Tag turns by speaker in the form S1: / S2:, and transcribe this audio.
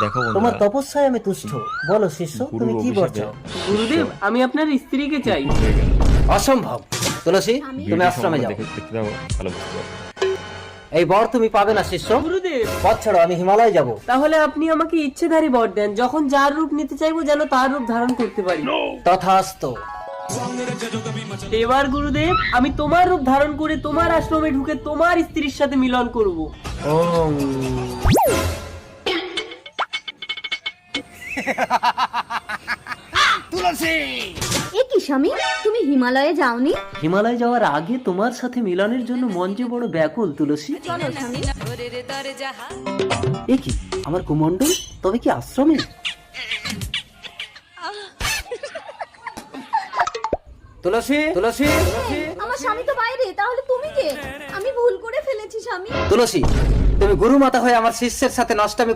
S1: দেখো
S2: তোমার
S1: বন্ধুরা,
S2: তপস্যায় আমি তুষ্ট। বলো শিষ্য, তুমি কি বলছো?
S3: গুরুদেব, আমি আপনার স্ত্রীকে চাই।
S1: হয়ে গেল।
S2: অসম্ভব। তুলসী, তুমি
S1: ভিডিও
S2: আশ্রমে যাও।
S1: দেখতে থাকো, ভালো বুঝতে পারো।
S2: এই বর তুমি পাবে না শিষ্য।
S3: গুরুদেব,
S2: পথ ছাড়ো, আমি হিমালয় যাব।
S3: তাহলে আপনি আমাকে ইচ্ছেধারী বর দেন, যখন যার রূপ নিতে চাইবো যেন তার রূপ ধারণ করতে পারি।
S2: তথাস্তু।
S3: এবার গুরুদেব, আমি তোমার রূপ ধারণ করে তোমার আশ্রমে ঢুকে তোমার স্ত্রীর সাথে মিলন করব।
S2: ওম।
S4: এ কি স্বামী, তুমি হিমালয়ে যাওনি?
S3: হিমালয় যাওয়ার আগে তোমার সাথে মিলনের জন্য মন যে বড় ব্যাকুল তুলসী।
S4: চলো স্বামী।
S3: এ কি আমার কুমণ্ডল, তবে কি আশ্রমে?
S2: তুলসী, তুলসী,
S4: আমার স্বামী তো বাইরে, তাহলে তুমি কে? আমি ভুল করে ফেলেছি স্বামী।
S2: তুলসী, তুমি গুরু মাতা হয়ে আমার শিষ্যের সাথে নষ্টামি